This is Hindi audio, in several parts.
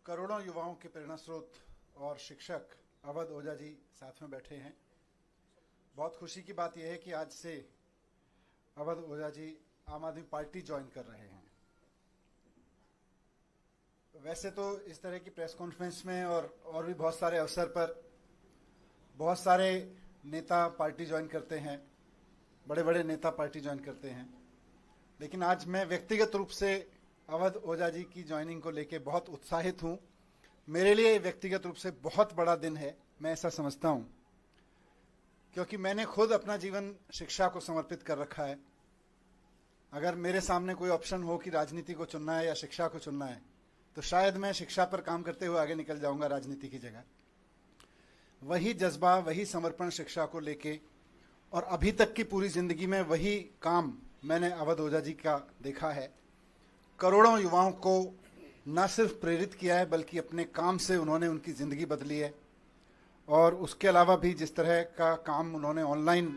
करोड़ों युवाओं के प्रेरणा स्रोत और शिक्षक अवध ओझा जी साथ में बैठे हैं। बहुत खुशी की बात यह है कि आज से अवध ओझा जी आम आदमी पार्टी ज्वाइन कर रहे हैं। वैसे तो इस तरह की प्रेस कॉन्फ्रेंस में और भी बहुत सारे अवसर पर बहुत सारे नेता पार्टी ज्वाइन करते हैं, बड़े बड़े नेता पार्टी ज्वाइन करते हैं, लेकिन आज मैं व्यक्तिगत रूप से अवध ओझा जी की ज्वाइनिंग को लेकर बहुत उत्साहित हूं। मेरे लिए व्यक्तिगत रूप से बहुत बड़ा दिन है, मैं ऐसा समझता हूं, क्योंकि मैंने खुद अपना जीवन शिक्षा को समर्पित कर रखा है। अगर मेरे सामने कोई ऑप्शन हो कि राजनीति को चुनना है या शिक्षा को चुनना है, तो शायद मैं शिक्षा पर काम करते हुए आगे निकल जाऊंगा राजनीति की जगह। वही जज्बा, वही समर्पण शिक्षा को लेके, और अभी तक की पूरी जिंदगी में वही काम मैंने अवध ओझा जी का देखा है। करोड़ों युवाओं को न सिर्फ प्रेरित किया है, बल्कि अपने काम से उन्होंने उनकी ज़िंदगी बदली है। और उसके अलावा भी जिस तरह का काम उन्होंने ऑनलाइन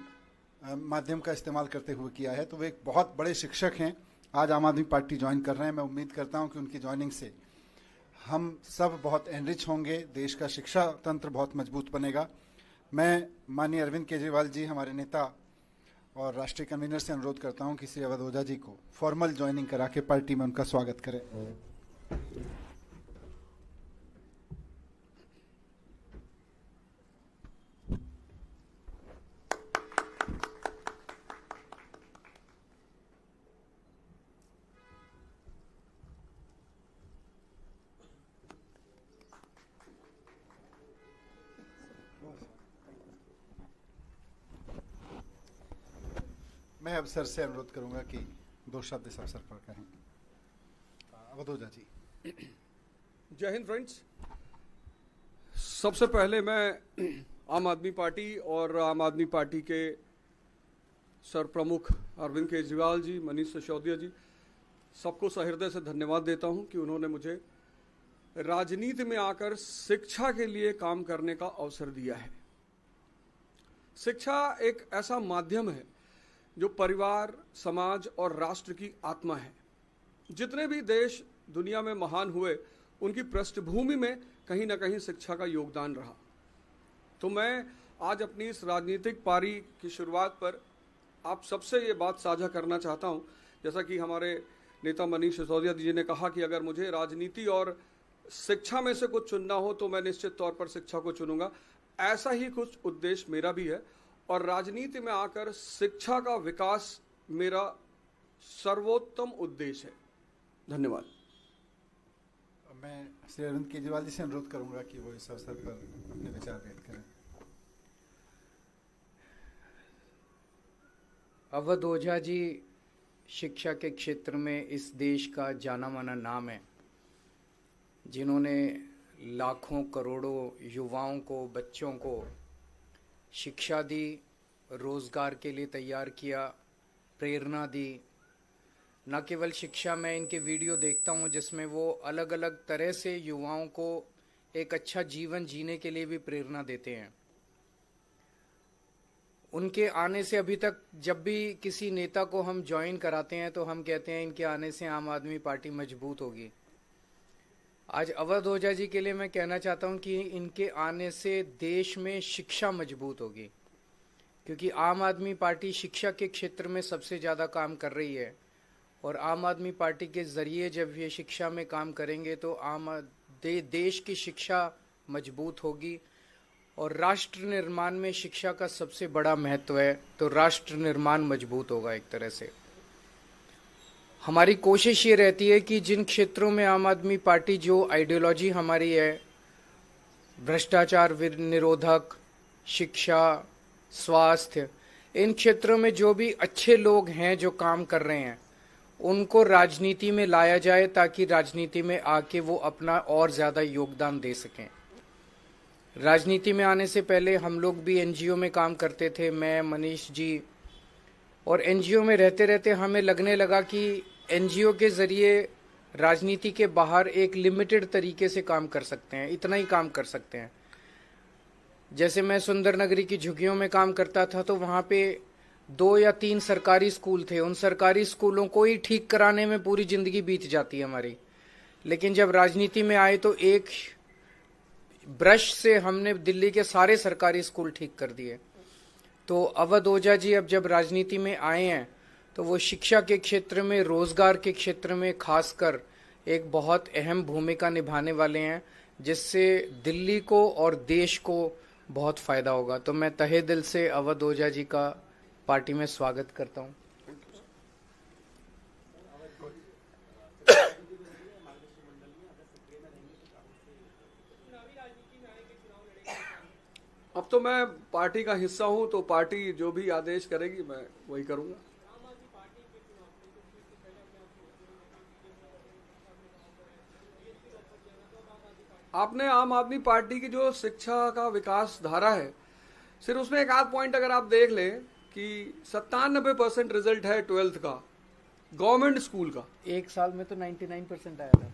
माध्यम का इस्तेमाल करते हुए किया है, तो वे एक बहुत बड़े शिक्षक हैं। आज आम आदमी पार्टी ज्वाइन कर रहे हैं। मैं उम्मीद करता हूं कि उनकी ज्वाइनिंग से हम सब बहुत एनरिच होंगे, देश का शिक्षा तंत्र बहुत मजबूत बनेगा। मैं माननीय अरविंद केजरीवाल जी, हमारे नेता और राष्ट्रीय कन्वीनर से अनुरोध करता हूं कि श्री अवध ओझा जी को फॉर्मल ज्वाइनिंग करा के पार्टी में उनका स्वागत करें। मैं अब सर से अनुरोध करूंगा कि 2 शब्द इस अवसर पर कहें। अवध ओझा जी। जय हिंद फ्रेंड्स। सबसे पहले मैं आम आदमी पार्टी और आम आदमी पार्टी के सर प्रमुख अरविंद केजरीवाल जी, मनीष सिसोदिया जी, सबको सहृदय से धन्यवाद देता हूं कि उन्होंने मुझे राजनीति में आकर शिक्षा के लिए काम करने का अवसर दिया है। शिक्षा एक ऐसा माध्यम है जो परिवार, समाज और राष्ट्र की आत्मा है। जितने भी देश दुनिया में महान हुए, उनकी पृष्ठभूमि में कहीं ना कहीं शिक्षा का योगदान रहा। तो मैं आज अपनी इस राजनीतिक पारी की शुरुआत पर आप सबसे ये बात साझा करना चाहता हूँ। जैसा कि हमारे नेता मनीष सिसोदिया जी ने कहा कि अगर मुझे राजनीति और शिक्षा में से कुछ चुनना हो तो मैं निश्चित तौर पर शिक्षा को चुनूंगा। ऐसा ही कुछ उद्देश्य मेरा भी है, और राजनीति में आकर शिक्षा का विकास मेरा सर्वोत्तम उद्देश्य है। धन्यवाद। मैं श्री अरविंद केजरीवाल जी से अनुरोध करूंगा कि वो इस अवसर पर अपने विचार व्यक्त करें। अवध ओझा जी शिक्षा के क्षेत्र में इस देश का जाना माना नाम है, जिन्होंने लाखों करोड़ों युवाओं को, बच्चों को शिक्षा दी, रोजगार के लिए तैयार किया, प्रेरणा दी। न केवल शिक्षा, मैं इनके वीडियो देखता हूँ जिसमें वो अलग अलग तरह से युवाओं को एक अच्छा जीवन जीने के लिए भी प्रेरणा देते हैं। उनके आने से अभी तक जब भी किसी नेता को हम ज्वाइन कराते हैं तो हम कहते हैं इनके आने से आम आदमी पार्टी मजबूत होगी। आज अवध ओझा जी के लिए मैं कहना चाहता हूं कि इनके आने से देश में शिक्षा मजबूत होगी, क्योंकि आम आदमी पार्टी शिक्षा के क्षेत्र में सबसे ज़्यादा काम कर रही है। और आम आदमी पार्टी के ज़रिए जब ये शिक्षा में काम करेंगे तो देश की शिक्षा मजबूत होगी। और राष्ट्र निर्माण में शिक्षा का सबसे बड़ा महत्व है, तो राष्ट्र निर्माण मजबूत होगा। एक तरह से हमारी कोशिश ये रहती है कि जिन क्षेत्रों में आम आदमी पार्टी, जो आइडियोलॉजी हमारी है, भ्रष्टाचार निरोधक, शिक्षा, स्वास्थ्य, इन क्षेत्रों में जो भी अच्छे लोग हैं जो काम कर रहे हैं, उनको राजनीति में लाया जाए ताकि राजनीति में आके वो अपना और ज़्यादा योगदान दे सकें। राजनीति में आने से पहले हम लोग भी एनजीओ में काम करते थे, मैं, मनीष जी, और एनजीओ में रहते रहते हमें लगने लगा कि एनजीओ के ज़रिए राजनीति के बाहर एक लिमिटेड तरीके से काम कर सकते हैं, इतना ही काम कर सकते हैं। जैसे मैं सुंदर नगरी की झुग्गियों में काम करता था, तो वहाँ पे 2 या 3 सरकारी स्कूल थे। उन सरकारी स्कूलों को ही ठीक कराने में पूरी ज़िंदगी बीत जाती है हमारी। लेकिन जब राजनीति में आए तो एक ब्रश से हमने दिल्ली के सारे सरकारी स्कूल ठीक कर दिए। तो अवध ओझा जी अब जब राजनीति में आए हैं तो वो शिक्षा के क्षेत्र में, रोजगार के क्षेत्र में खासकर एक बहुत अहम भूमिका निभाने वाले हैं, जिससे दिल्ली को और देश को बहुत फायदा होगा। तो मैं तहे दिल से अवध ओझा जी का पार्टी में स्वागत करता हूं। अब तो मैं पार्टी का हिस्सा हूं, तो पार्टी जो भी आदेश करेगी मैं वही करूंगा। आपने आम आदमी पार्टी की जो शिक्षा का विकास धारा है, सिर्फ उसमें एक आध पॉइंट अगर आप देख लें कि 97% रिजल्ट है 12th का गवर्नमेंट स्कूल का। एक साल में तो 99% आया था।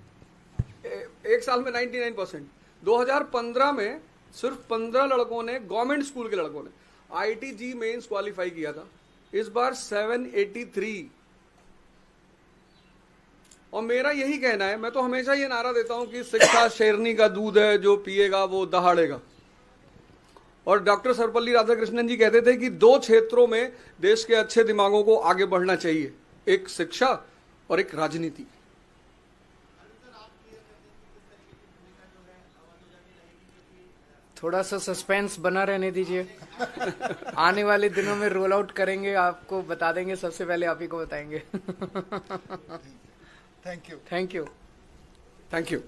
एक साल में 99%। 2015 में सिर्फ 15 लड़कों ने, गवर्नमेंट स्कूल के लड़कों ने IIT मेंस क्वालिफाई किया था। इस बार 783। और मेरा यही कहना है, मैं तो हमेशा ये नारा देता हूं कि शिक्षा शेरनी का दूध है, जो पिएगा वो दहाड़ेगा। और डॉक्टर सर्वपल्ली राधाकृष्णन जी कहते थे कि 2 क्षेत्रों में देश के अच्छे दिमागों को आगे बढ़ना चाहिए, एक शिक्षा और एक राजनीति। थोड़ा सा सस्पेंस बना रहने दीजिए। आने वाले दिनों में रोल आउट करेंगे, आपको बता देंगे, सबसे पहले आप ही को बताएंगे। Thank you. Thank you. Thank you.